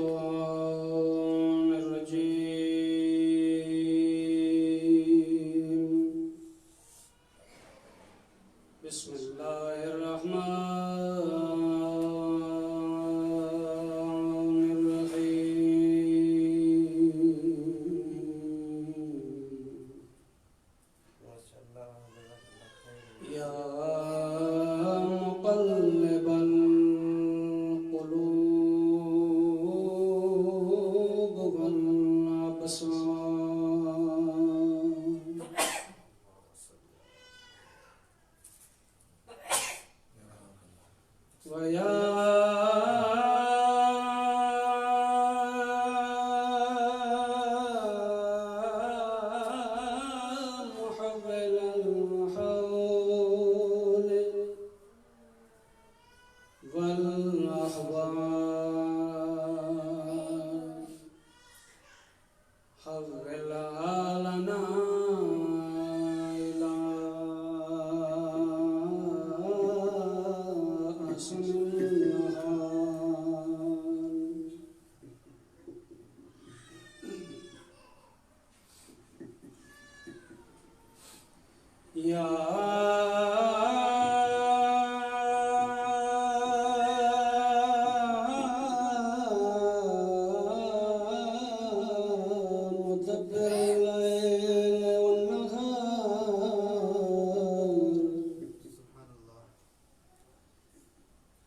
الشيطان الرجيم بسم الله الرحمن الرحيم يا مقلب القلوب والأبصار ويا محول الحول والأحوال حول حالنا إلى أحسن الحال يا مدبر الليل والنهار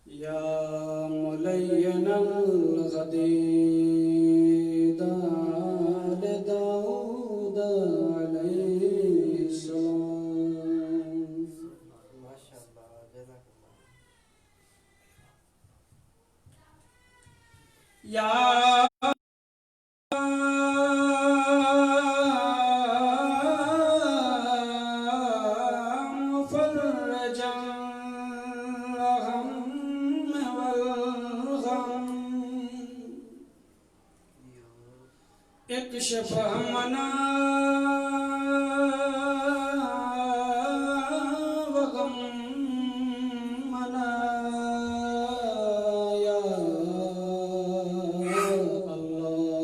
يا ملين الغديد لداود عليه السلام ما شاء الله جزاك الله يا مفرج الهم والغم اكشف همنا وغمنا يا الله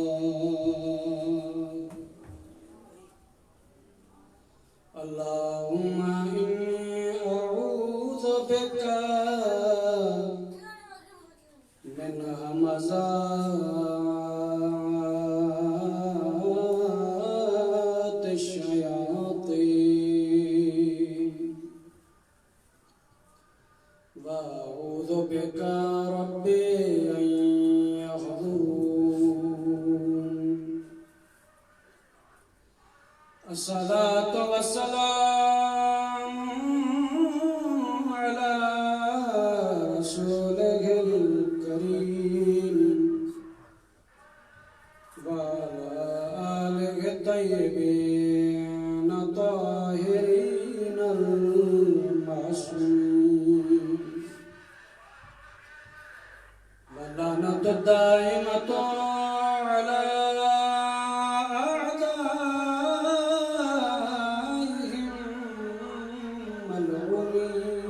اللهم إني أعوذ بك من همزات الشياطين وأعوذ بك ربي أن يحضرون الصلاة والسلام على رسوله الكريم وعلى آله الطيبين الطاهرين المعصومين واللعنة الدائمة على أعدائهم ملعونين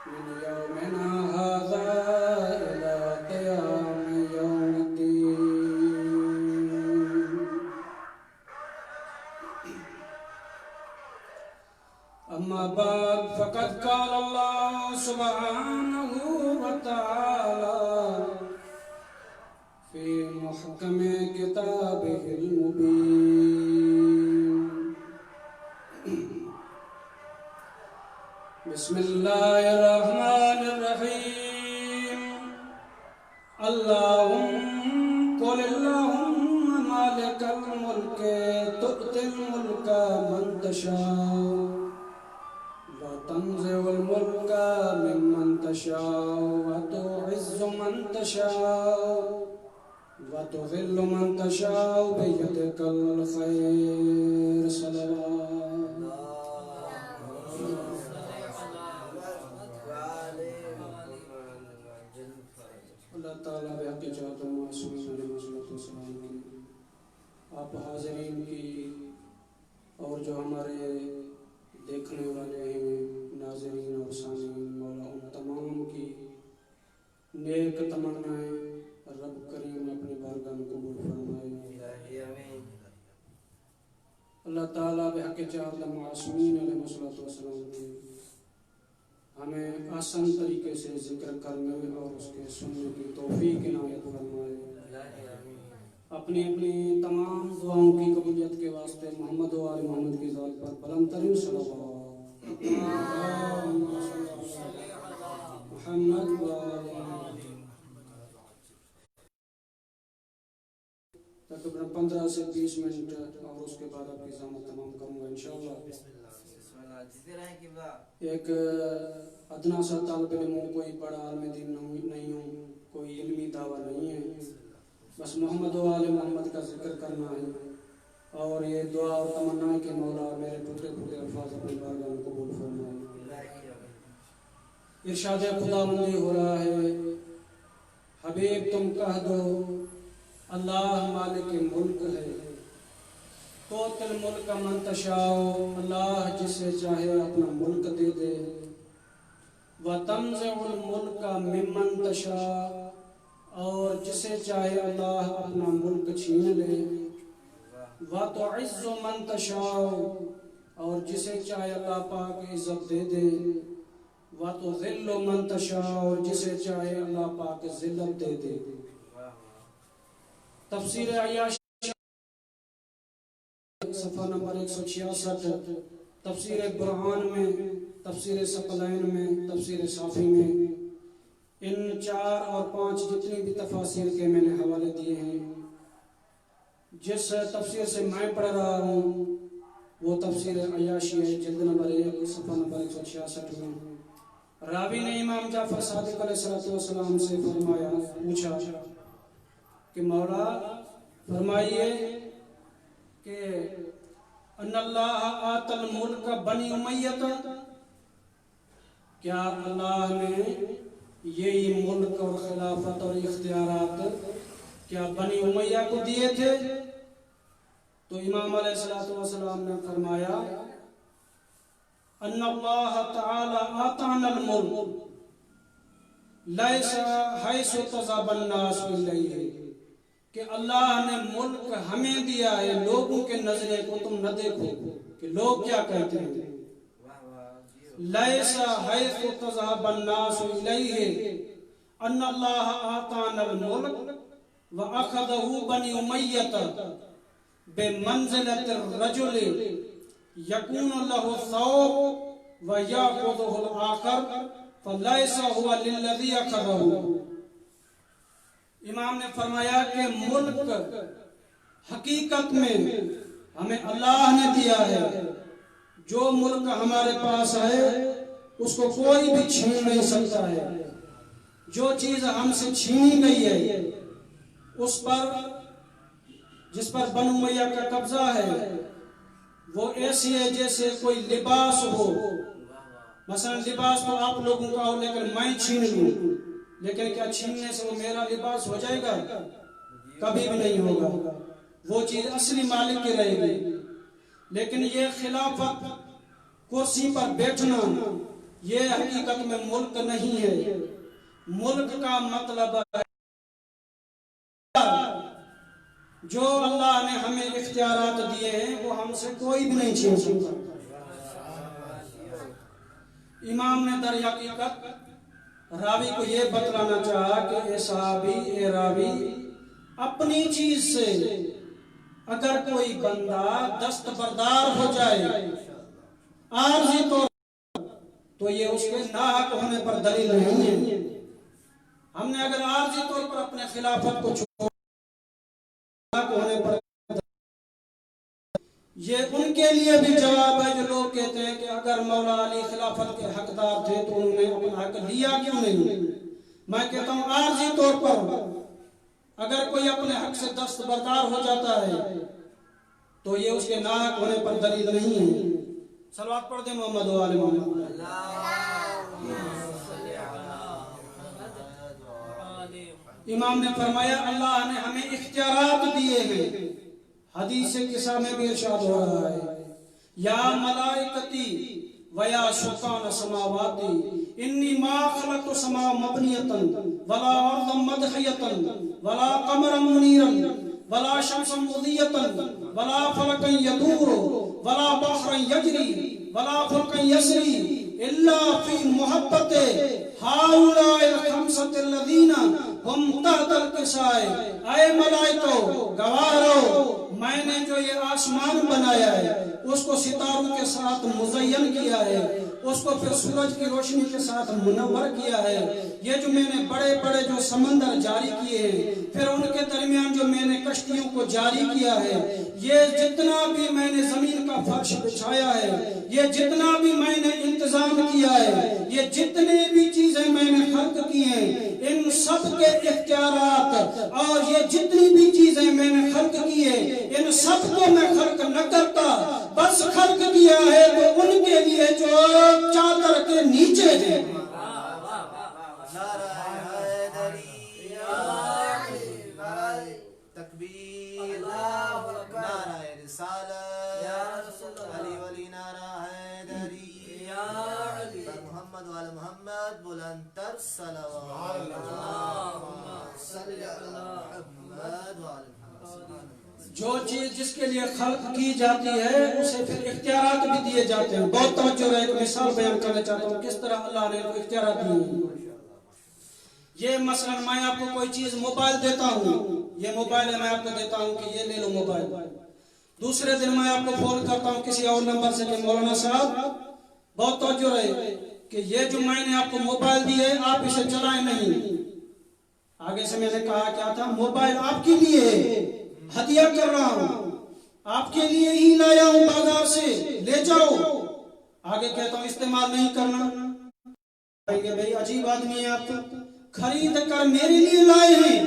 من يومنا هذا إلى قيام يوم الدين أما بعد فقد قال الله سبحانه وتعالى في محكم كتابه المبين بسم الله الرحمن الرحيم قل اللهم مالك الملك تؤتي الملك من تشاء وتنزع الملك ممن تشاء وتعز من تشاء وتذل من تشاء بيدك الخير صلوات اللہ تعالیٰ بحق جات و معصوم علیہ السلام کی آپ حاضرین کی اور جو ہمارے دیکھنے والے ہیں ناظرین اور سامعین مولا ان تمام کی नेक तमन्नाएं रब करीम अपनी बारगाह में कबूल फरमाए। अल्लाह ताला बेहक चाहत मासूमीन अलैहिस्सलातु वस्सलाम ने हमें आसान तरीके से जिक्र करने और उसके सुनने की तौफीक इनायत फरमाए। अपनी अपनी तमाम दुआओं की कबूलियत के वास्ते मोहम्मद व आले मोहम्मद की ज़ात पर बुलंद तरीन सल्लल्लाहु मोहम्मद व आले तकरीबन 15 से 20 मिनट और उसके बाद आपकी ज़मानत तमाम करूँगा इंशाअल्लाह। एक अदना सा तालिब इल्म हूँ, कोई बड़ा आलिम दीन नहीं हूँ, कोई इल्मी दावा नहीं है, बस मोहम्मद व आले मोहम्मद का जिक्र करना है और ये दुआ और तमन्ना है कि मौला मेरे टूटे फूटे अल्फाज अपनी बारगाह में कबूल फरमाए। इरशाद खुदाबंदी हो रहा है, हबीब तुम कह दो अल्लाह मालिक मुल्क है, तो तिल मुल्क मन तशाओ, अल्लाह जिसे चाहे अपना मुल्क दे दे, व तंज़िउल मुल्क मिम्मन तशा, और जिसे चाहे अल्लाह अपना मुल्क छीन ले, व तुइज़्ज़ु मन तशाओ, और जिसे चाहे अल्लाह पाक इज्जत दे दे, व तुज़िल्लु मन तशा, और जिसे चाहे अल्लाह पाक जिल्लत दे दे। तफसीर अय्याश सफ़ा नंबर 166, तफसीर बुरहान में, तफसीर सकलैन में, तफसीर साफ़ी में, इन 4 और 5 जितनी भी तफासिर के मैंने हवाले दिए हैं, जिस तफसीर से मैं पढ़ रहा हूँ वो तफसीर अय्याशी है, जिल्द नंबर 1 सफ़ा नंबर 166 में। रावी ने इमाम जाफर सादिक अलैहिस्सलाम से फरमाया, पूछा कि मौला फरमाइए कि अन्नल्लाह आतल मुल्क बनी उमय्यत, क्या अल्लाह ने यही मुल्क और खिलाफत और इख्तियारात क्या बनी उमय्या को दिए थे? तो इमाम अलैहिस्सलाम ने फरमाया, अन्नल्लाह तआला आतानल मुल्क लैसा हैसु तज़ाबन नास इलैहि, कि अल्लाह ने मुल्क हमें दिया है, लोगों के नजरे को तुम न देखो कि लोग क्या कहते हैं। लैसा हैसु तज़ाबन नास इलैहि अन्नल्लाह आतानल मुल्क व अखदहु बनी उमय्यत बिमंज़िलतिर रजुल यकूनु लहु सौब व याखुदुहुल आखर फलैसा हुवा लिल्लज़ी अखदहु। इमाम ने फरमाया कि मुल्क हकीकत में हमें अल्लाह ने दिया है, जो मुल्क हमारे पास है उसको कोई भी छीन नहीं सकता है। जो चीज हमसे छीनी गई है उस पर, जिस पर बनु उमय्या का कब्जा है, वो ऐसी है जैसे कोई लिबास हो। मसलन लिबास तो आप लोगों का हो, लेकिन मैं छीन लूं, लेकिन क्या छीनने से वो मेरा लिबास हो जाएगा? कभी भी नहीं होगा। वो चीज असली मालिक की रहेगी। लेकिन ये खिलाफत, कुर्सी पर बैठना, ये हकीकत में मुल्क नहीं है। मुल्क का मतलब है जो अल्लाह ने हमें इख्तियारात दिए हैं वो हमसे कोई भी नहीं छीन सकता। इमाम ने दर हकीकत रावी को ये बतलाना चाहा कि ए रावी, अपनी चीज से अगर कोई बंदा दस्तबरदार हो जाए आर्जी तो ये उसके नाहक होने पर दलील नहीं है। हमने अगर आर्जी तौर पर अपने खिलाफत को होने पर, ये उनके लिए भी जवाब है जो लोग कहते हैं कि अगर मौला अली खिलाफत के हकदार थे तो उन्होंने अपना हक लिया क्यों नहीं। मैं कहता हूँ आर्जी तौर पर अगर कोई अपने हक से दस्तबरदार हो जाता है तो ये उसके नाहक होने पर दलील नहीं है। सलवात पढ़ दे मोहम्मद व आले मोहम्मद। इमाम ने फरमाया अल्लाह ने हमें इख्तियारात दिए हैं। हदीस किस्सा में भी इरशाद हो रहा है, या मलाइकती वया सुल्तान समावाती इन्नी मा खलक़तु समा मबनियतन वला अर्द मदहियतन वला कमरन मुनीरन वला शमसन मुदियतन वला फलकन यदूर वला बहरन यजरी वला फलकन यसरी इल्ला फी मुहब्बते हाउलाइल खमसतिल्लज़ीना हम तहतल किसाए। ऐ मलाइको गवाह रहो, मैंने जो ये आसमान बनाया है उसको सितारों के साथ मुज़य्यन किया है, उसको फिर सूरज की रोशनी के साथ मुनव्वर किया है। ये जो मैंने बड़े बड़े जो समंदर जारी किए हैं, फिर उनके दरमियान जो मैंने कश्तियों को जारी किया है, ये जितना भी मैंने जमीन का फर्श बिछाया है, ये जितना भी मैंने इंतजाम किया है, ये जितने भी चीजें मैंने खल्क की हैं, इन सब के इख्तियारात और ये जितनी भी चीजें मैंने खल्क की है, इन सब को मैं खल्क न करता, बस खल्क किया है तो उनके लिए जो चादर के नीचे है। तकबीर, नाराए रिसालत, अली वली नारा हैदरी, पर मोहम्मद वाले मोहम्मद, बुलंद तर सलवात, जो चीज जिसके लिए खल्क की जाती है उसे फिर इख्तियारात भी दिए जाते हैं। बहुत तवज्जो रहे, एक मिसाल बयान करना चाहता हूँ किस तरह अल्लाह ने इख्तियारात दिए। ये मसलन मैं आपको कोई चीज मोबाइल देता हूँ, ये मोबाइल है, मैं आपको देता हूँ कि ये ले लो मोबाइल। दूसरे दिन मैं आपको फोन करता हूँ किसी और नंबर से कि मौलाना साहब, बहुत तवज्जो रहे कि ये जो मैंने आपको मोबाइल दी है आप इसे चलाएं नहीं। आगे से मैंने कहा क्या था, मोबाइल आपके लिए हदिया कर रहा हूँ, आपके लिए ही लाया हूँ बाजार से, ले जाओ। आगे कहता हूँ इस्तेमाल नहीं करना। भाई अजीब आदमी है आप, तो खरीद कर मेरे लिए लाए हैं,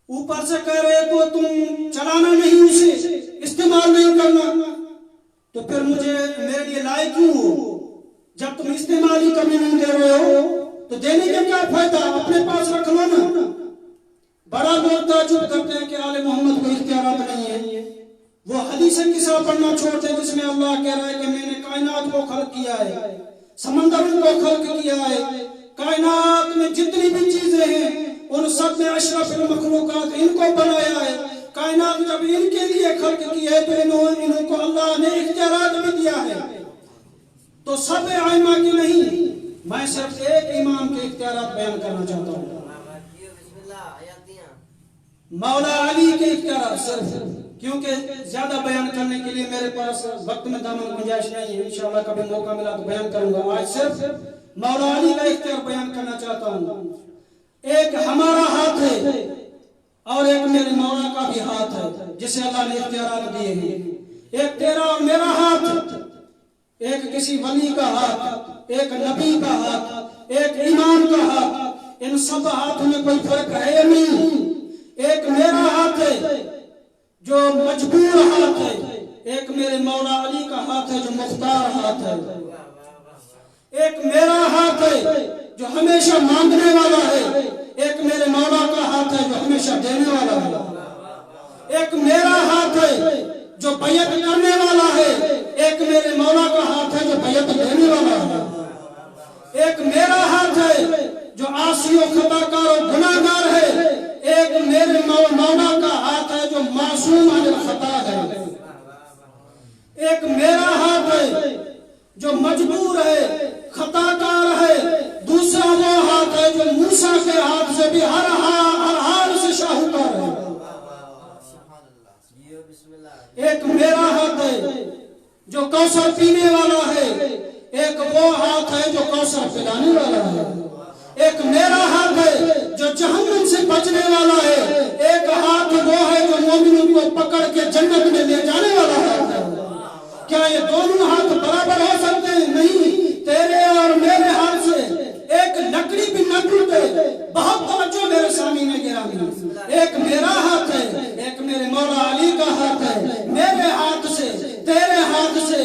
ऊपर से कह रहे को तुम चलाना नहीं, उसे इस्तेमाल नहीं करना, तो फिर मुझे मेरे लिए लाए क्यों हो? जब तुम इस्तेमाल ही करने नहीं दे रहे हो तो देने का क्या फायदा, अपने पास रख लो ना। बड़ा लोग ताजुब करते हैं कि आले मोहम्मद को इख्तियारात नहीं है। वो हदीस किस्सा पढ़ना छोड़ते हैं जिसमें अल्लाह कह रहा है कि मैंने कायनात को खल्क किया है, समंदरों को खल्क किया है, कायनात में जितनी भी चीजें हैं उन सब में अशरफुल मखलूकात इनको बनाया है। कायनात जब इनके लिए खल्क की है तो इनको अल्लाह ने इख्तियारात भी दिया है। तो सब आइमा की नहीं, मैं सिर्फ एक इमाम के इख्तियारात बयान करना चाहता हूँ, मौला अली के इख्तियारात सिर्फ, क्योंकि ज्यादा बयान करने के लिए मेरे पास वक्त में दामन गुंजाइश नहीं है। इंशाअल्लाह कभी मौका मिला तो बयान करूंगा। आज सिर्फ मौला अली का इख्तियार बयान करना चाहता हूँ। एक हमारा हाथ है और एक मेरे मौला का भी हाथ है जिसे अल्लाह ने इख्तियारात दिए हैं। एक तेरा और मेरा हाथ, एक किसी वली का हाथ, एक नबी का हाथ, एक ईमान का हाथ, इन सब हाथों में कोई फर्क है या नहीं? एक मेरा हाथ है जो मजबूर हाथ है, एक मेरे मौला अली का हाथ है जो मुख्तार हाथ है। एक मेरा हाथ है जो हमेशा मांगने वाला है, एक मेरे मौला का हाथ है जो हमेशा देने वाला है। एक मेरा हाथ है जो बैयत करने वाला है, एक मेरे मौला का हाथ है जो बैयत देने वाला है। एक मेरा हाथ है जो आसी और खताकार और गुनाहगार है, एक मेरे मौला का हाथ है जो मासूम अनिल खता है। एक मेरा हाथ है जो मजबूर है, खताकार है, दूसरा वो हाथ है जो मूसा के हाथ से भी हर हाल से शाहूकार है। एक मेरा हाथ है जो कौसर पीने वाला है, एक वो हाथ है जो कौसर पिलाने वाला है। एक मेरा हाथ है जो जहन्नम से बचने वाला है, एक हाथ वो है जो मोमिनों को पकड़ के जन्नत में ले जाने वाला हाथ है। क्या ये दोनों हाथ बराबर हो सकते हैं? नहीं। तेरे और मेरे हाथ से एक लकड़ी भी न टूटे। बहुत तवज्जो मेरे सामने गिरामी। एक मेरा हाथ है, एक मेरे मौला अली का हाथ है। मेरे हाथ से तेरे हाथ से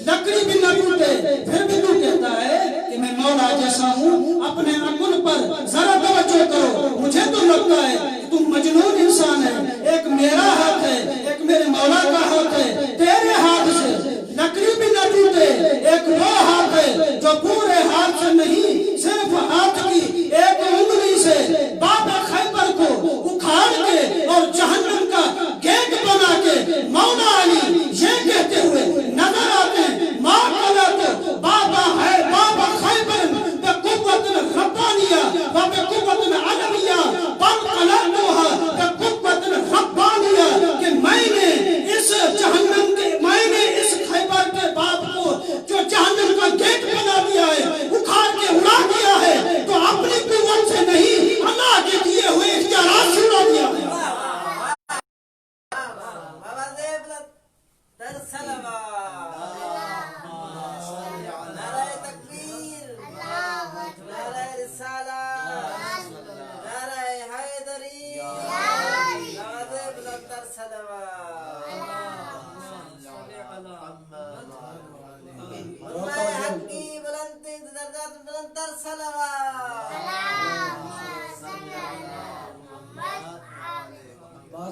लकड़ी भी न टूटे, फिर भी तू कहता है कि मैं मौला जैसा हूँ। अपने अकुल पर जरा तवज्जो करो। मुझे तो लगता है कि तुम मजनून इंसान है। एक मेरा हाथ है, एक मेरे मौला का हाथ है। तेरे हाथ से लकड़ी भी न टूटे। एक वो हाथ है जो पूरे हाथ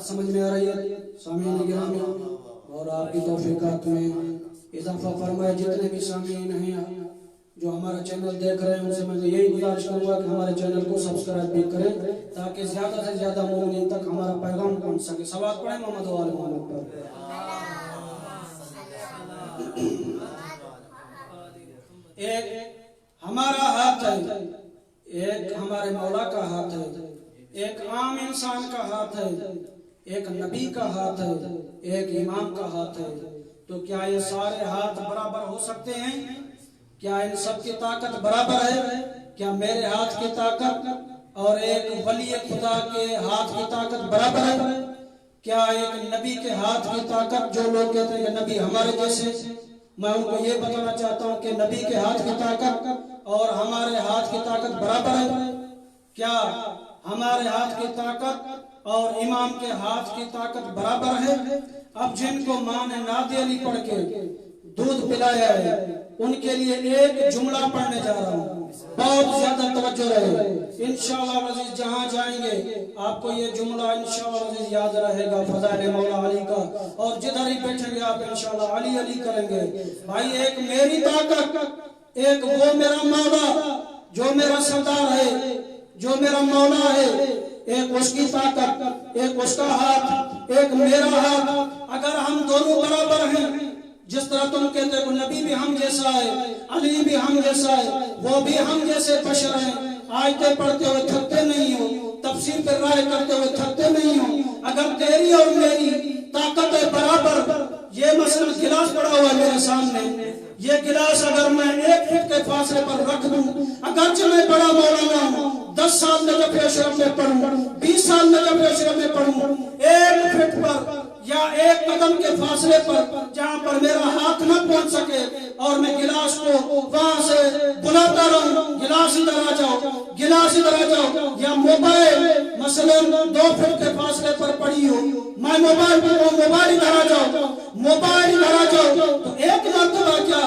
سمجھ میں آ رہی ہے سامعین گرامی؟ اور آپ کی توفیقات میں اضافہ فرمائے. جتنے بھی سامعین ہیں جو ہمارا چینل دیکھ رہے ہیں ان سے میں یہی گزارش کروں گا کہ ہمارے چینل کو سبسکرائب بھی کریں تاکہ زیادہ سے زیادہ مومنین تک ہمارا پیغام پہنچ سکے. صلوات پڑھیں محمد و آل محمد پر. ایک ہمارا ہاتھ ہے, ایک ہمارے مولا کا ہاتھ ہے, ایک عام انسان کا ہاتھ ہے, ایک نبی کا ہاتھ ہے, ایک امام کا ہاتھ ہے. تو کیا یہ سارے ہاتھ برابر ہو سکتے ہیں؟ کیا ان سب کی طاقت برابر ہے؟ کیا میرے ہاتھ کی طاقت اور ایک ولی خدا کے ہاتھ کی طاقت برابر ہے؟ کیا ایک نبی کے ہاتھ کی طاقت, جو لوگ کہتے ہیں کہ نبی ہمارے جیسے, میں ان کو یہ بتانا چاہتا ہوں کہ نبی کے ہاتھ کی طاقت اور ہمارے ہاتھ کی طاقت برابر ہے. کیا ہمارے ہاتھ کی طاقت اور امام کے ہاتھ کی طاقت برابر ہے؟ اب جن کو ماں نے نعت علی پڑھ کے دودھ پلایا ہے ان کے لیے ایک جملہ پڑھنے جا رہا ہوں, بہت زیادہ توجہ رہے. انشاءاللہ عزیز جہاں جائیں گے آپ کو یہ جملہ انشاءاللہ عزیز یاد رہے گا, فضائل مولا علی کا, اور جدھر ہی بیٹھیں گے آپ انشاءاللہ علی علی کریں گے. بھائی ایک میری طاقت, ایک وہ میرا مولا جو میرا سردار ہے, جو میرا مولا ہے, ایک اس کی طاقت, ایک اس کا ہاتھ, ایک میرا ہاتھ. اگر ہم دونوں برابر ہیں, جس طرح تم کہتے ہو نبی بھی ہم جیسا ہے, علی بھی ہم جیسا ہے, وہ بھی ہم جیسے بشر ہیں, آیتیں پڑھتے ہوئے تھکتے نہیں ہو, تفسیر پر رائے کرتے ہوئے تھکتے نہیں ہو. اگر تیری اور میری طاقت ہے برابر, یہ مثلا گلاس پڑا ہوا ہے میرے سامنے, یہ گلاس اگر میں 1 فٹ کے فاصلے پر رکھ دوں, اگرچہ میں بڑا مولانا ہوں, 10 سال نجف اشرف میں پڑھوں, 20 سال نجف اشرف میں پڑھوں, 1 فٹ پر یا 1 قدم کے فاصلے پر جہاں پر میرا ہاتھ نہ پہنچ سکے اور میں گلاس کو وہاں سے بلاتا رہوں, گلاس ادھر آ جاؤ, گلاس ادھر آ جاؤ, یا موبائل مثلا 2 فٹ کے فاصلے پر پڑی ہو, میں موبائل کو موبائل ادھر آ جاؤ, موبائل ادھر آ جاؤ, تو 1 مرتبہ کیا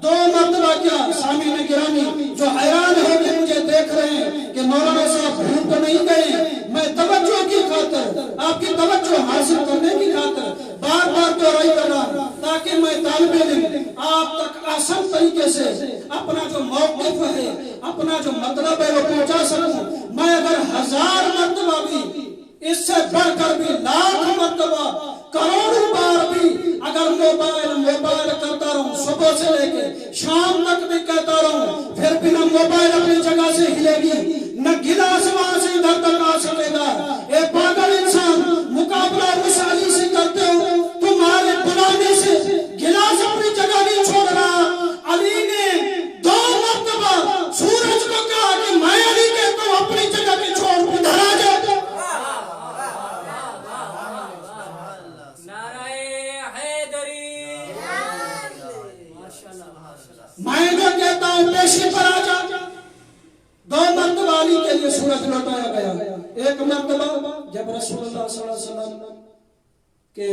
2 مرتبہ کیا؟ سامعین گرامی جو حیران ہو کے مجھے دیکھ رہے ہیں کہ مولانا صاحب بھول تو نہیں گئے, میں توجہ کی خاطر, آپ کی توجہ حاصل کرنے کی خاطر بار بار دہرائی کر رہا ہوں تاکہ میں طالب علم آپ تک آسان طریقے سے اپنا جو موقف ہے, اپنا جو مطلب ہے وہ پہنچا سکوں. میں اگر 1000 مرتبہ بھی, اس سے بڑھ کر بھی, لاکھ مرتبہ, کروڑوں بار بھی اگر موبائل کرتا رہوں, صبح سے لے کے شام تک بھی کہتا رہوں, پھر بھی نہ موبائل اپنی جگہ سے ہلے گی, نہ گلاس وہاں سے ادھر تک آ سکے گا. اے پاگل انسان, مقابلہ اس علی سے کرتے ہو, تمہارے بلانے سے گلاس اپنی جگہ نہیں چھوڑ رہا. علی نے 2 مرتبہ سورج کو کہا کہ میں علی کہتا ہوں اپنی جگہ کی چھوڑ ادھر آ جا. میں جو کہتا ہوں پیشی پر آ جا. 2 مرتبہ علی کے لیے سورج لوٹایا گیا. 1 مرتبہ جب رسول اللہ صلی اللہ علیہ وسلم کے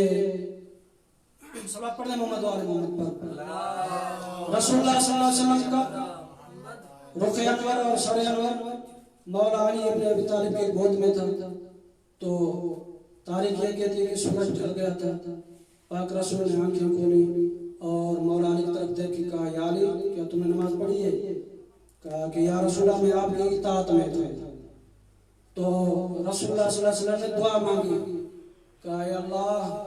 صلوات پڑھنے محمد و آل محمد پر, رسول اللہ صلی اللہ علیہ وسلم کا رخ انور اور سر انور مولا علی ابن ابی طالب کے گود میں تھا. تو تاریخ یہ کہتی ہے کہ سورج ڈھل گیا تھا. پاک رسول نے آنکھیں کھولی اور مولا علی کی طرف دیکھ کے کہا, یا علی کیا تم نے نماز پڑھی ہے؟ کہا کہ یا رسول اللہ میں آپ کی اطاعت میں تھا. تو رسول اللہ صلی اللہ علیہ وسلم نے دعا مانگی, کہا یا اللہ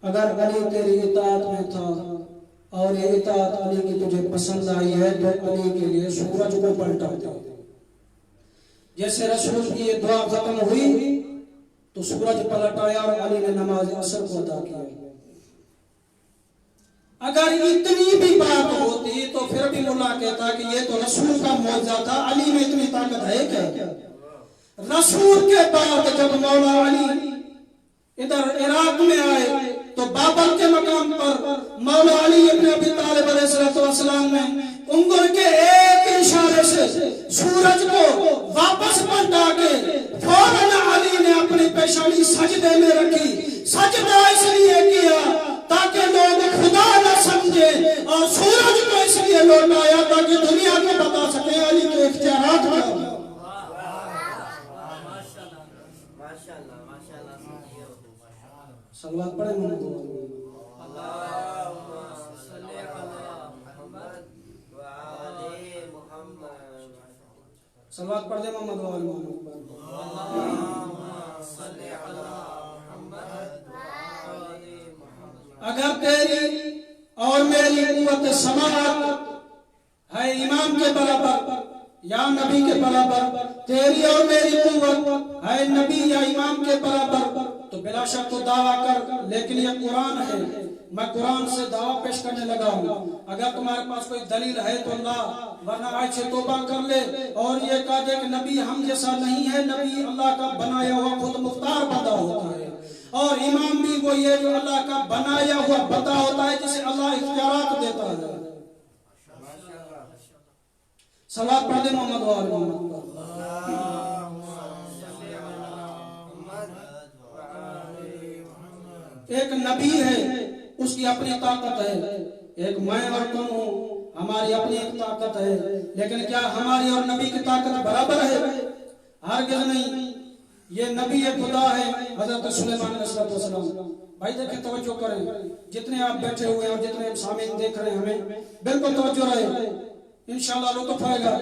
اگر علی تیری اطاعت میں تھا اور یہ اطاعت علی کی تجھے پسند آئی ہے تو علی کے لیے سورج کو پلٹا دے. جیسے رسول کی یہ دعا ختم ہوئی تو سورج پلٹ آیا اور علی نے نماز عصر کو ادا کیا. اگر اتنی بھی بات ہوتی تو پھر بھی ملا کہتا کہ یہ تو رسول کا معجزہ تھا, علی میں اتنی طاقت ہے کیا؟ رسول کے بعد جب مولا علی ادھر عراق میں آئے تو بابل کے مقام پر مولا علی ابن ابی طالب علیہ السلام نے انگل کے ایک اشارے سے سورج کو واپس پلٹا کے فوراً علی نے اپنی پیشانی سجدے میں رکھی. سجدہ اس لیے کیا تاکہ لوگ خدا نہ سمجھے, اور سورج کو اس لیے لوٹایا تاکہ دنیا کو بتا سکے علی کے اختیارات کیا. सलवात पढ़े मोहम्मद सलवात पढ़ दे मोहम्मद वाले मोहम्मद। अगर तेरी और मेरी कुव्वत समाअत है इमाम के बराबर या नबी के बराबर, तेरी और मेरी कुव्वत है नबी या इमाम के बराबर, तो बिला शक तो दावा कर, लेकिन ये कुरान है, मैं कुरान से दावा पेश करने लगा हूँ। अगर तुम्हारे पास कोई दलील है तो अल्लाह, वरना आज से तौबा कर ले और ये कह दे कि नबी हम जैसा नहीं है, नबी अल्लाह का बनाया हुआ खुद मुख्तार बंदा होता है और इमाम भी वो ये जो अल्लाह का बनाया हुआ बंदा होता है जिसे अल्लाह इख्तियारात देता है। सलात पढ़ दे मोहम्मद वाले मोहम्मद। एक नबी है, उसकी अपनी ताकत है, एक मैं और तुम हो, हमारी अपनी एक ताकत है, लेकिन क्या हमारी और नबी की ताकत बराबर है? हरगिज़ नहीं। ये नबी खुदा है हजरत सुलेमान अलैहिस्सलाम। भाई देखें, तवज्जो करें, जितने आप बैठे हुए हैं और जितने सामीन देख रहे हैं, हमें बिल्कुल तवज्जो रहे, इंशाअल्लाह लुत्फ आएगा।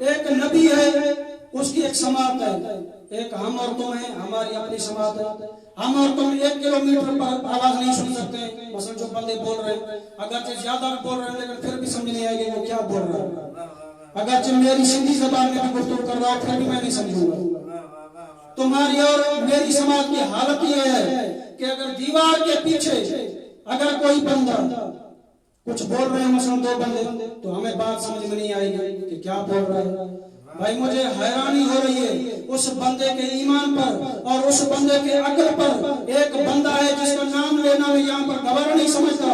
एक नबी है, उसकी एक समात है, एक हम और तुम है, हमारी अपनी समात है। हम और तुम 1 किलोमीटर पर आवाज नहीं सुन सकते, मसलन जो बंदे बोल रहे हैं, अगरचे ज्यादा बोल रहे हैं लेकिन फिर भी समझ नहीं आएगी वो क्या बोल रहा है। अगरचे मेरी सिंधी जबान में भी गुफ्तगू कर रहा हूं, फिर भी मैं नहीं समझूंगा। तुम्हारी और मेरी समाज की हालत ये है कि अगर दीवार के पीछे अगर कोई बंदा कुछ बोल रहे हैं, मसलन 2 बंदे, तो हमें बात समझ में नहीं आएगी कि क्या बोल रहा है। भाई मुझे हैरानी हो रही है उस बंदे के ईमान पर और उस बंदे के अक्ल पर। एक बंदा है जिसका नाम लेना मैं यहाँ पर गवारा नहीं समझता।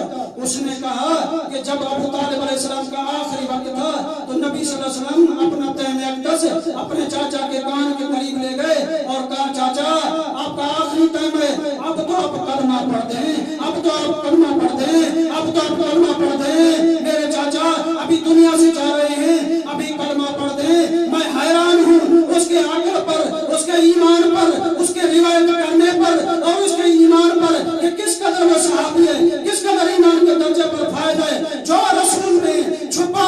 उसने कहा कि जब अबू तालिब अलैहिस्सलाम का आखिरी वक्त था तो नबी सल्लल्लाहु अलैहि वसल्लम अपना तहमे अक़दस अपने चाचा के कान के करीब ले गए और कहा, चाचा आपका आखिरी टाइम है, अब तो आप कलमा पढ़ दें, अब तो आप कलमा पढ़ दें, अब तो आप कलमा पढ़ दें। मेरे चाचा अभी दुनिया से जा रहे हैं, अभी कलमा पढ़ दें। मैं हैरान हूँ उसके अक्ल पर, उसके ईमान पर, उसके रिवायत करने पर और उसके ईमान पर कि किस कदर वो सहाबी है, किस कदर ईमान के दर्जे पर फायदा है। जो रसूल ने छुपा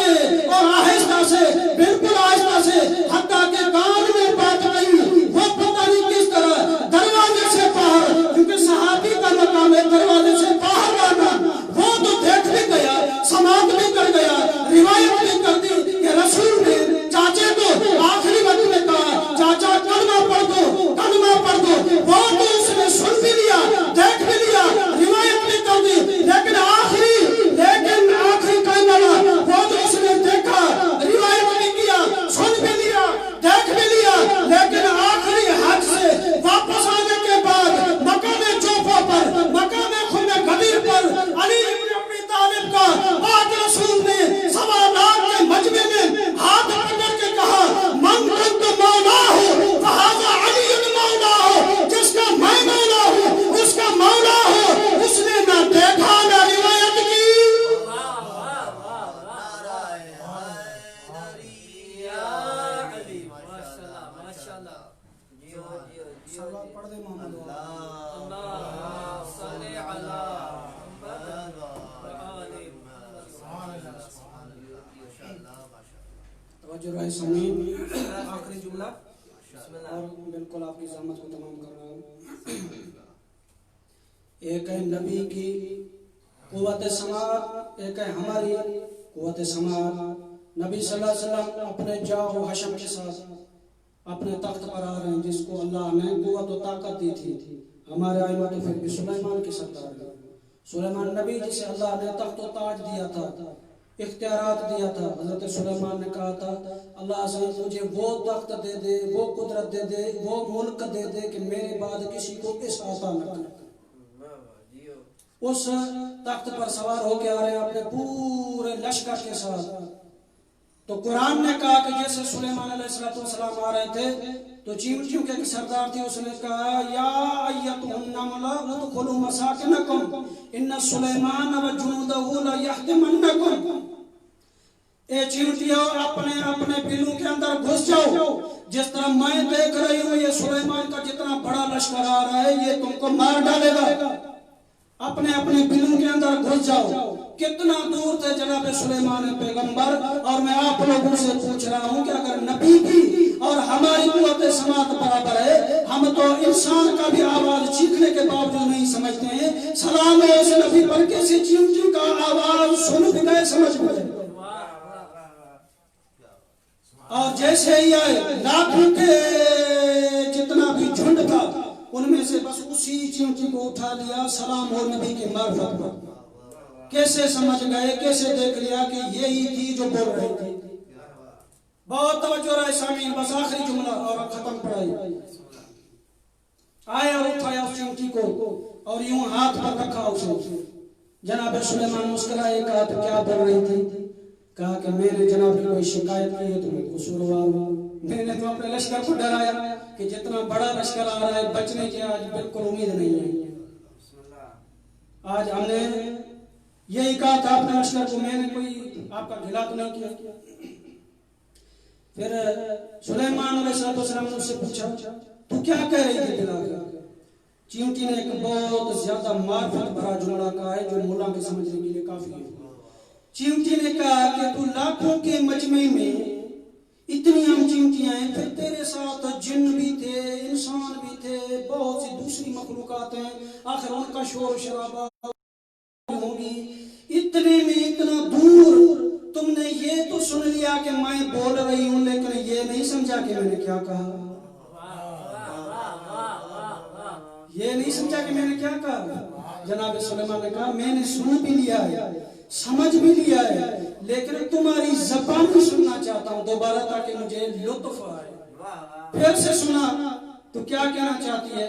के और आहिस्ता से, बिल्कुल आहिस्ता से हत्ता के कान में बात कही, वो पता नहीं किस तरह दरवाजे से बाहर, क्योंकि सहाबी का मकाम है दरवाजे से बाहर आना, वो तो देख भी गया, समाप्त भी कर गया, रिवायत भी कर दी कि रसूल ने चाचे को आखिरी वक्त में कहा, चाचा कलमा पढ़ दो, कलमा पढ़ दो। वो तो उसने सुन भी लिया, देख भी लिया, रिवायत भी कर दी, लेकिन आखिरी कहने वाला वो तो उसने देखा, रिवायत भी किया, सुन भी लिया, देख भी लिया, लेकिन आखिरी हज से वापस आने के बाद मकामे जोफा पर, मकामे खुने गदीर पर अली इब्न अबी तालिब का पाक रसूल ने सवा लाख के मजमे में हाथ पकड़ के कहा, मन कुंत मौला हो फहाजा अली मौला हो, जिसका मैं मौला हूँ उसका मौला हो। उसने ना देखा ना रिवायत की। पढ़ दे मोहम्मद। तवज्जो रहे समीन, आखिरी जुमला और बिल्कुल आपकी ज़हमत को तमाम कर रहा हूँ। एक है नबी की कुव्वत समात, एक है हमारी कुव्वत समात। नबी सल्लल्लाहु अलैहि वसल्लम अपने जाओ हशम के साथ अपने तख्त पर आ रहे हैं, जिसको अल्लाह ने कुव्वत और ताकत दी थी। हमारे आइमा तो फिर भी सुलेमान की सरदार है। सुलेमान नबी जिसे अल्लाह ने तख्त और ताज दिया था, इख्तियारात दिया था। हजरत सुलेमान ने कहा था, अल्लाह से मुझे वो तख्त दे दे, वो कुदरत दे दे, वो मुल्क दे दे कि मेरे बाद किसी को इस आता न करे। उस तख्त पर सवार होके आ रहे हैं अपने पूरे लश्कर के साथ। तो कुरान ने कहा कि जैसे सुलेमान अलैहिस्सलाम आ रहे थे तो चींटियों के सरदार थी, उसने कहा, या अय्यतुहन नमला उदखुलू मसाकिनकुम इन्न सुलेमान व जुनूदहु ला यहतिमन्नकुम। ए चींटियों अपने अपने बिलों के अंदर घुस जाओ, जिस तरह मैं देख रही हूँ ये सुलेमान का जितना बड़ा लश्कर आ रहा है, ये तुमको मार डालेगा। अपने अपने बिलों के अंदर घुस जाओ। कितना दूर थे जनाब सुलेमान पैगंबर। और मैं आप लोगों से पूछ रहा हूँ कि अगर नबी की और हमारी कुव्वत समात बराबर है, हम तो इंसान का भी आवाज चीखने के बावजूद नहीं समझते हैं, सलाम है उस नबी पर कैसे चींटी का आवाज सुन भी गए, समझ भी गए। और जैसे ही आए लाखों के जितना भी झुंड था, उनमें से बस उसी चींटी को उठा लिया, सलाम और नबी के मार्फत पर। कैसे समझ गए, कैसे देख लिया कि यही थी जो बोल रही थी। बहुत तवज्जो रहे सामीन, बस आखिरी जुमला और खत्म पढ़ाई। आया और उठाया उस चींटी को और यूं हाथ पर रखा उसे। जनाब सुलेमान मुस्कुराए, कहा तो क्या बोल रही थी? कहा कि मैंने जनाब की कोई शिकायत की है तो मैं कसूरवार हूँ। मैंने तो अपने लश्कर को डराया कि जितना बड़ा लश्कर आ रहा है, बचने की आज बिल्कुल उम्मीद नहीं है। आज हमने यही कहा था अपने लश्कर को, मैंने कोई आपका गिला तो नहीं किया। फिर सुलेमान अलैहिस्सलाम ने उससे पूछा, तू क्या कह रही थी गिला? चींटी ने एक बहुत ज्यादा मार्फत भरा जुमला कहा है जो मुल्ला के समझने के लिए काफी है। चींटी ने कहा कि तू लाखों के मजमे में इतनी हम चींटियां हैं, फिर तेरे साथ जिन भी थे, इंसान भी थे, बहुत सी दूसरी मखलूकात हैं, आखिर उनका शोर शराबा होगी। इतने में इतना दूर तुमने ये तो सुन लिया कि मैं बोल रही हूं, लेकिन ये नहीं समझा कि मैंने क्या कहा। ये नहीं समझा कि मैंने क्या कहा। जनाब सुलेमान ने कहा, मैंने सुन भी लिया है, समझ भी लिया है, लेकिन तुम्हारी ज़बान सुनना चाहता हूं दोबारा, ताकि मुझे लुत्फ आए। फिर से सुना तो क्या कहना चाहती है।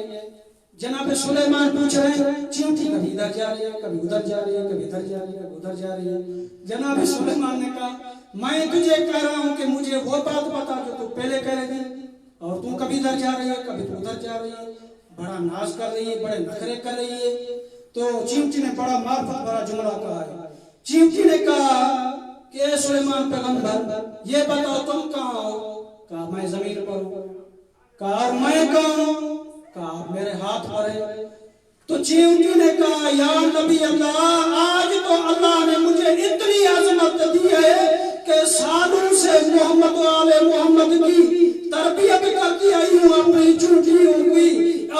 जनाब सुलेमान पूछ रहे हैं, चींटी कभी इधर जा रही है, कभी उधर जा रही है, कभी इधर जा रही है, कभी उधर जा रही है। जनाब सुलेमान ने कहा, मैं तुझे कह रहा हूं कि मुझे वो बात बता जो तू पहले कह रही थी, और तू कभी इधर जा रही है, कभी तू उधर जा रही है, बड़ा नाज कर रही है, बड़े नखरे कर रही है। तो चींटी ने बड़ा मार्फत भरा जुमला कहा है। चींटी ने कहा कि सुलेमान पैगंबर, ये बताओ तुम कहाँ हो? कहा मैं जमीन पर हूँ। कहा और मैं कहाँ हूँ? कहा मेरे हाथ पर है। तो चींटी ने कहा, या नबी अल्लाह, आज तो अल्लाह ने मुझे इतनी अजमत दी है कि सालों से मोहम्मद वाले मोहम्मद की तरबियत करती आई हूँ अपनी चींटियों की,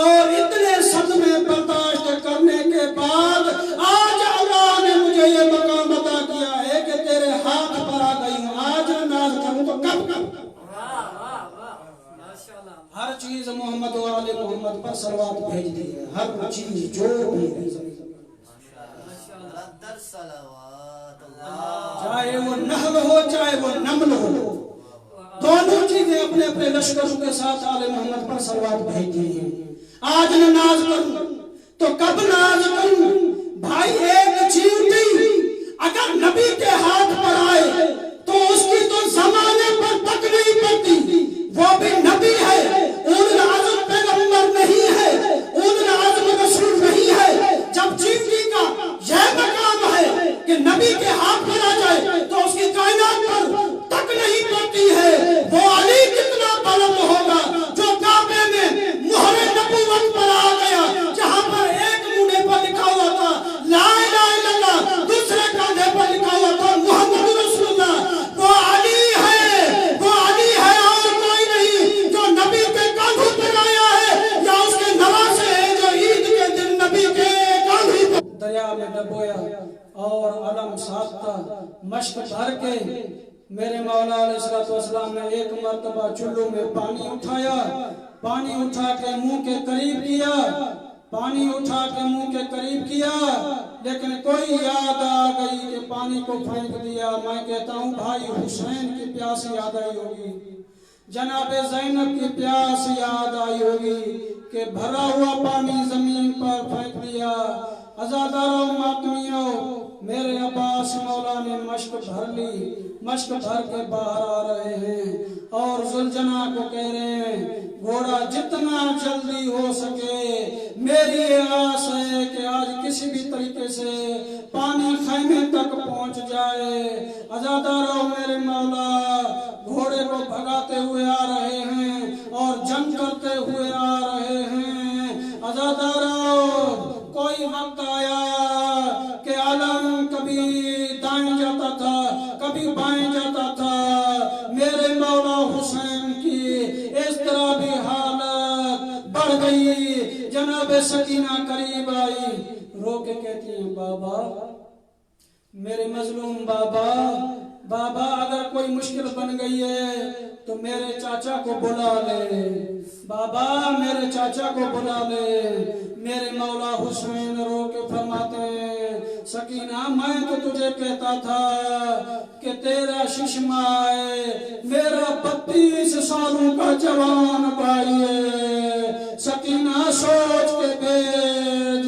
और इतने सदमे बर्दाश्त करने के बाद आज अल्लाह ने मुझे ये मकाम अता किया है कि तेरे हाथ पर आ गई हूँ। आज नाज करूँ तो कब? हर चीज मोहम्मद वाले मोहम्मद पर सलवात भेज दी है, हर चीज जो भी है, चाहे वो नहल हो चाहे वो नमल हो, दोनों चीजें अपने अपने लश्करों के साथ आले मोहम्मद पर सलवात भेज दी है। आज न नाज करूं तो कब नाज करूं? भाई एक चींटी अगर नबी के हाथ पर आए तो उसकी तो जमाने पर तक नहीं पड़ती। वो भी नबी है, उलुल आज़म पैगंबर नहीं है, उलुल आज़म रसूल नहीं है। जब चींटी का यह मकाम है कि नबी के हाथ पर आ जाए तो उसकी कायनात पर तक नहीं पड़ती है, वो अली कितना बुलंद होगा जो काबे में मोहरे नबूवत पर आ गया, जहां पर एक मुंडे पर लिखा हुआ था ला इलाहा इल्लल्लाह, दूसरे कांधे पर लिखा हुआ था मुहम्मद रसूलुल्लाह। वो अली है, वो अली है और कोई नहीं, जो नबी के कांधों पर आया है या उसके नवासे है जो ईद के दिन नबी के कांधों पर दरिया में डुबोया और अलम साधता मश्क भर के मेरे मौला अलैहिस्सलाम ने एक मर्तबा चुल्लू में पानी उठाया, पानी उठा के मुंह के करीब किया, पानी उठा के मुंह के करीब किया, लेकिन कोई याद आ गई कि पानी को फेंक दिया। मैं कहता हूँ भाई हुसैन की प्यास याद आई होगी, जनाबे ज़ैनब की प्यास याद आई होगी कि भरा हुआ पानी जमीन पर फेंक दिया। अज़ादारों मातमियों, मेरे अब्बास मौला ने मश्क भर ली, मश्क भर के बाहर आ रहे हैं और जुलजना को कह रहे हैं घोड़ा जितना जल्दी हो सके मेरी आस है कि आज किसी भी तरीके से पानी खैमे तक पहुंच जाए। अज़ादारों, मेरे मौला घोड़े को भगाते हुए आ रहे हैं हुए आ रहे हैं। अज़ादारों, कोई वक्त आया कि आलम कभी दाएं जाता था, कभी बाएं जाता था। मेरे मौला हुसैन की इस तरह भी हालत बढ़ गई। जनाब सकीना करीब आई, रो के कहती हैं, बाबा, मेरे मजलूम बाबा, बाबा अगर कोई मुश्किल बन गई है तो मेरे चाचा को बुला ले, बाबा मेरे चाचा को बुला ले। मेरे मौला हुसैन रो के फरमाते हैं, सकीना मैं तो तुझे कहता था कि तेरा शिशमा है, मेरा 32 सालों का जवान भाई है। सकीना सोच के भेज,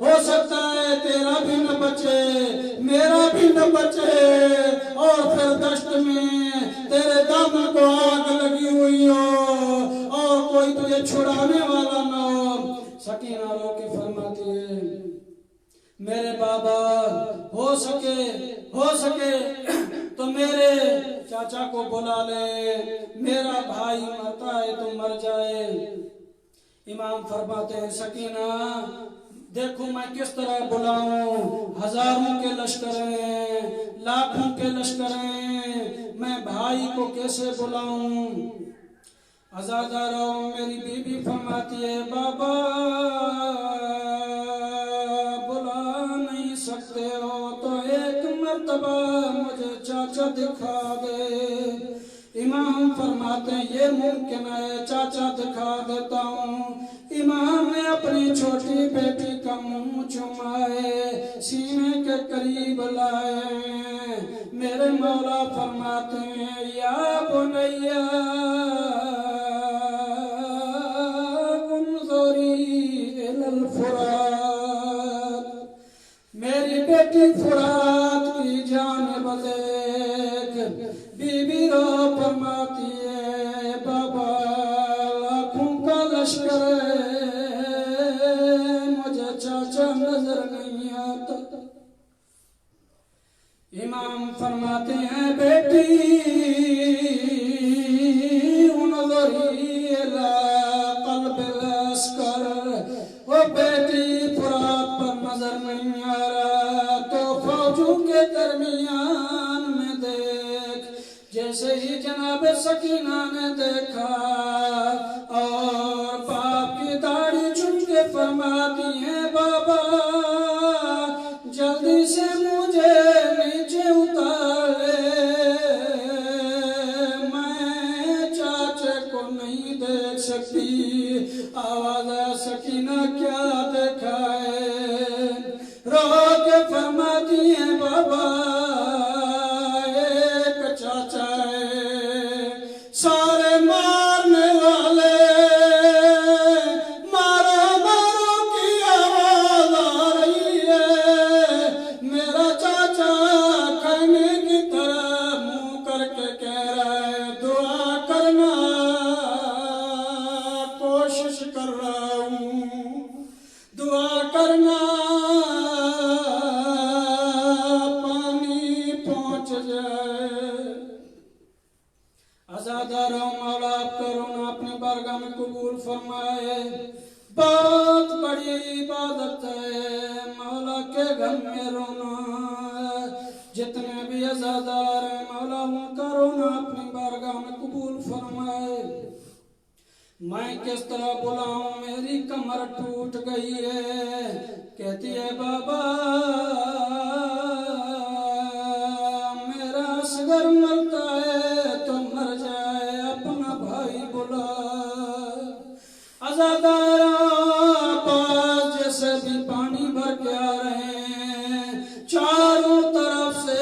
हो सकता है तेरा भी न बचे, मेरा भी न बचे, और फिर दश्त में तेरे दामन को आग लगी हुई हो और कोई तुझे छुड़ाने वाला न हो। सकीना रो के फरमाती है, मेरे बाबा, हो सके तो मेरे चाचा को बुला ले, मेरा भाई मरता है तो मर जाए। इमाम फरमाते हैं, सकीना देखो मैं किस तरह बुलाऊं, हजारों के लश्कर हैं, लाखों के लश्कर हैं, मैं भाई को कैसे बुलाऊं। अज़ादारों, मेरी बीबी फरमाती है, बाबा बुला नहीं सकते हो तो एक मर्तबा मुझे चाचा दिखा दे। इमाम फरमाते हैं, ये मुमकिन है, चाचा दिखा देता हूँ। इमाम ने अपनी छोटी बेटी का मुंह चुमाए, सीने के करीब लाए। मेरे मौला फरमाते हैं, या बुनैया उन्ज़ुरी इलल फुरात, मेरी बेटी फुरात की जानिब देख। बीबी रो फरमाती है, बाबा लाखों का लश्कर मुझे चाचा नजर नहीं आता। इमाम फरमाते हैं, बेटी उन्ज़ुरी इला क़ल्बिल अस्कर, वो बेटी फुरात पर नजर नहीं आ रहा तो फौजों के दरमियान में देख। जैसे ही जनाब सकीना ने देखा और बाप की दाढ़ी चुन के फरमाती है, बाबा जल्दी से मुझे नीचे उतार ले, मैं चाचे को नहीं देख सकती। आवाज़ सकीना क्या देखा है, रो के फरमाती है, बाबा सारे मारने वाले मारो मारो की आवाज आ रही है। मेरा चाचा कहने की तरह मुंह करके कह रहा है, दुआ करना, कोशिश कर रहा हूँ, दुआ करना पानी पहुँच जाए। अज़ादारों, मौला आपका रोना अपनी बारगाह में कबूल फरमाए। बहुत बड़ी इबादत है मौला के घर में रोना। जितने भी अज़ादार हैं मौला उनका रोना अपनी बारगाह में कबूल फरमाए। मैं किस तरह बुलाऊं, मेरी कमर टूट गई है। कहती है, बाबा मेरा असगर मरता है तो मर जाए, अपना भाई बुला। अज़ादारा पास जैसे भी पानी भर के आ रहे हैं, चारों तरफ से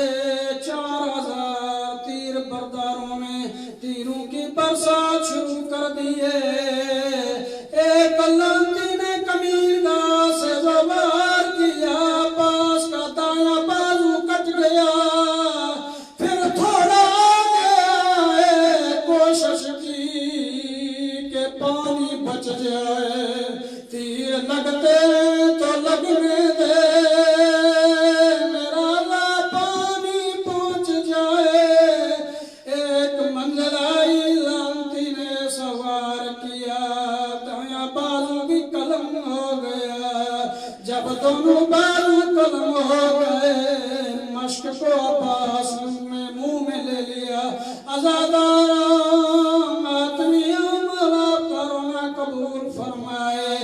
4000 तीर बरदारों ने तीरों की बरसात शुरू कर दी है। एक लांती ने कमीनगाह से जो वार किया, पास का दायां बाजू कट गया। फिर थोड़ा आगे कोशिश की कि पानी बच जाए, तीर लगते तो लगने दे, मेरा ला पानी पहुंच जाए। एक मंजिल आई, लांती ने सवार किया, दोनों बाजू कलम हो गए। मश्क को अब्बास ने मुंह में ले लिया। अज़ादारा मातमिया मौला करुणा कबूल फरमाए।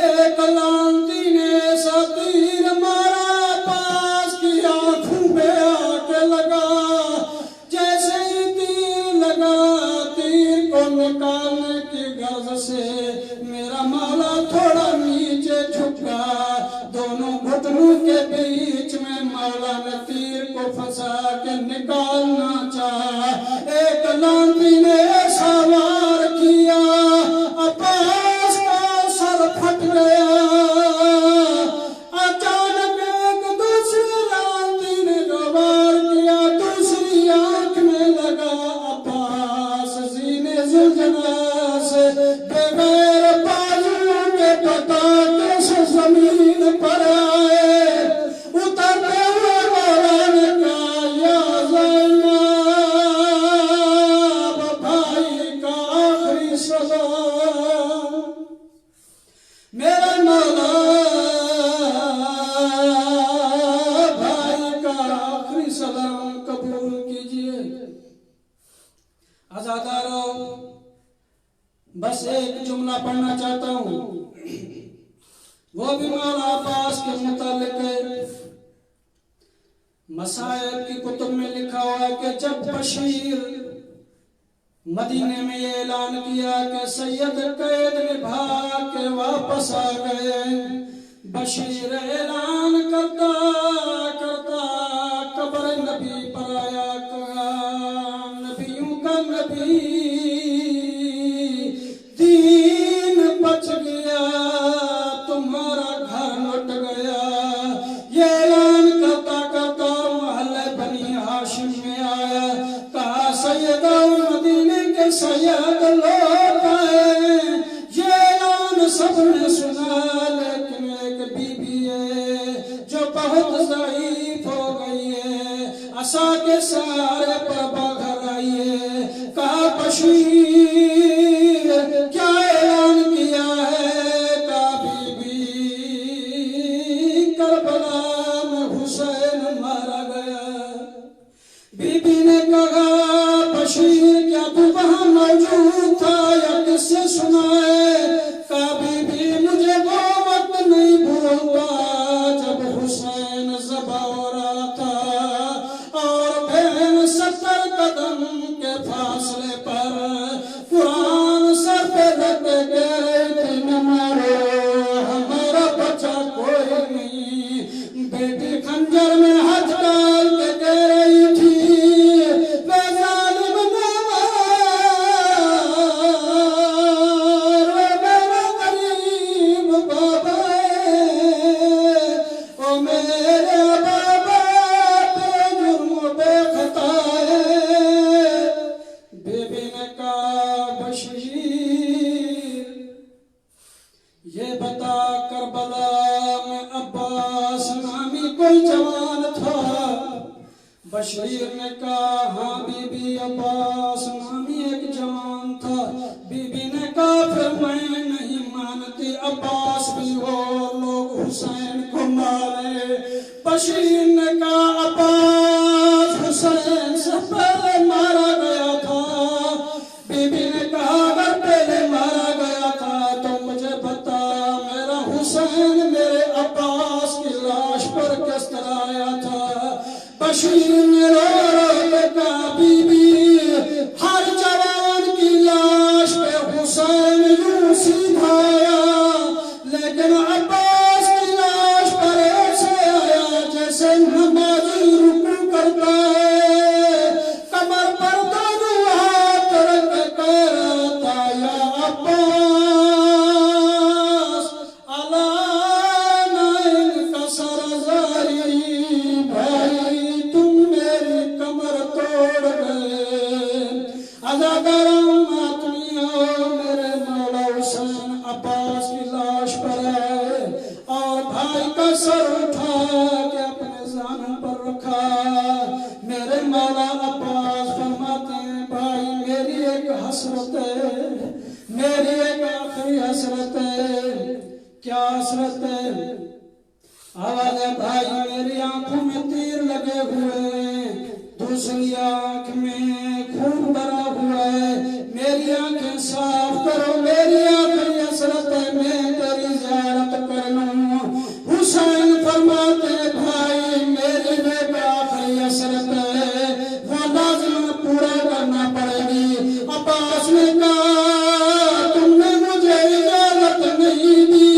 एक लांती ने ऐसा तीर मारा अब्बास की आंखों पे आके लगा। जैसे ही तीर लगा, तीर को निकालने की गर्ज से मेरा मौला थोड़ा नीचे झुका। दोनों घुटनों के बीच में मौला ने तीर को फंसा के निकालना चाहा। एक लांती ने ऐसा वार किया, अब्बास का सर फट गया। अचानक एक दूसरी लांती ने जो वार किया, दूसरी आंख में लगा। अब्बास सीने जुलझला से बगैर बाजुओं के पटाखे से जमीन पर आए। उतरते हुए मौला ने कहा, या ज़ैनब, भाई का आखिरी सलाम। मेरा मौला भाई का आखिरी सलाम कबूल कीजिए। आज़ादारों, बस एक जुमला पढ़ना चाहता हूँ, वो भी मौला अब्बास के मुतालिक है। मसाइल की कुतुब में लिखा हुआ है कि जब बशीर मदीने में ये ऐलान किया कि सैयद कैद निभा के वापस आ गए, बशीर ऐलान करता करता कब्र नबी पर आया। कहा, नबियों का नबी, दीन बच गया, तुम्हारा घर लौट गया। ये ऐलान करता करता महल्ले बनी हाशिम में आया। कहा, सैयद मदीने के सैयद लौट आए। ये ऐलान सबने सुना, लेकिन एक बीबी है जो बहुत ज़ईफ हो गई है, असा के सहारे पर बाहर आई है। कहा, बशीर क्या ऐलान किया है? कहा, बीबी, करबला में हुसैन मारा गया। बीबी ने कहा, बशीर क्या तू वहां मौजूद था या किससे सुना है? कहा, बीबी, मुझे वो वक्त नहीं भूलता जब हुसैन ज़बह हो रहा था और बहन 70 कदम के फासले पर कुरान सर पे रख के कह रही थी, न मारो, हमारा बच्चा कोई नहीं। बेटी खंजर में हाथ डाल के कह रही थी, वे जालिम न मार, वे मेरा गरीब बाबा, ओ मेरे बाबा बेजुर्म बेखता है। बीबी ने कहा, बशीर, ये बता, करबला में अब्बास नामी कोई जवान था? बशीर ने कहा, हाँ बीबी, अब्बास नामी एक जवान था। बीबी ने कहा, फिर मैं नहीं मानती, अब्बास भी हो, लोग हुसैन को मारे। बशीर ने कहा, अब्बास हुसैन से पहले मारा गया था। बीबी ने कहा, अगर पहले मारा गया था तो मुझे बता, मेरा हुसैन मेरे अब्बास की लाश पर किस तरह आया था? बशीर ने रो रो के कहा, बीबी, हर जवान की लाश पे हुसैन यूं सीधा आया, लेकिन अब्बास की लाश पर ऐसे आया जैसे नमाज़ी रुकू करता है, कमर पर दोनों हाथ रख के कह रहा था, या अब्बास अला नाइन कसर ज़ारी, भाई तुम मेरी कमर तोड़ गए। अज़ादारों, मातमियों, मेरे मौला हुसैन अब्बास की लाश पर आए और भाई का सर उठा के अपने ज़ानों पर रखा। मेरे मौला अब्बास फरमाते हैं, भाई मेरी एक हसरत है, मेरी एक आखिरी हसरत है। क्या हसरत है? आवाज है भाई मेरी आंखों में तीर लगे हुए हैं, दूसरी आंख में खून भरा हुआ है, मेरी आंखें साफ करो, मेरी आखिरी हसरत है, मैं तेरी ज़ियारत कर लूं। हुसैन फरमाते भाई मेरी बेटा आखिरी हसरत है, वो लाज़िम पूरा करना पड़ेगी। अब्बास ने कहा तुमने मुझे इजाजत नहीं दी,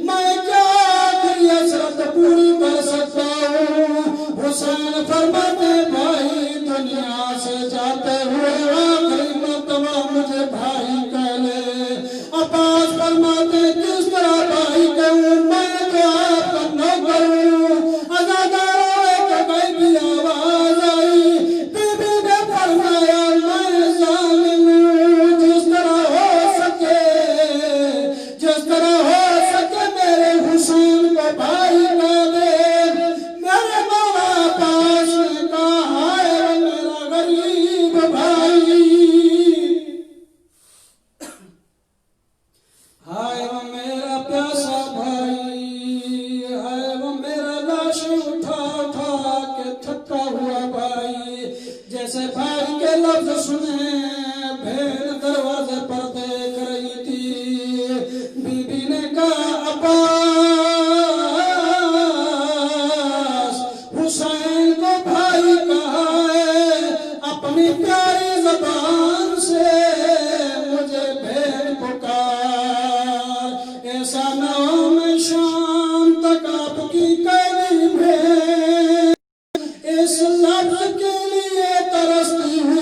मैं क्या आखिरी हसरत पूरी कर सकता हूँ। हुसैन फरमाते भाई दुनिया से जाते हुए आखिरी मर्तबा मुझे भाई कह ले। अब्बास फरमाते किस तरह भाई कहूँ, मैं तो आपका नौकर हूँ। अज़ादारों एक गैबी आवाज आई, बीबी ने फरमाया मैं ज़ालिम हूँ, जिस तरह हो सके मेरे हुसैन को भाई कह दे। मेरे मौला अब्बास ने कहा हाय मेरा गरीब भाई, हाय वो मेरा प्यासा भाई, हाय वो मेरा लाश उठा उठा के थका हुआ भाई। जैसे भाई के लफ्ज सुने भेड़ दरवाजे पर देख रही थी। बीबी ने कहा अब्बास हुसैन को भाई कहा है, अपनी प्यारी ज़बान से मुझे भेड़ पुकार। ऐसा ना हो मैं शाम तक आपकी कैदी में इस लफ्ज के लिए तरसती हूँ।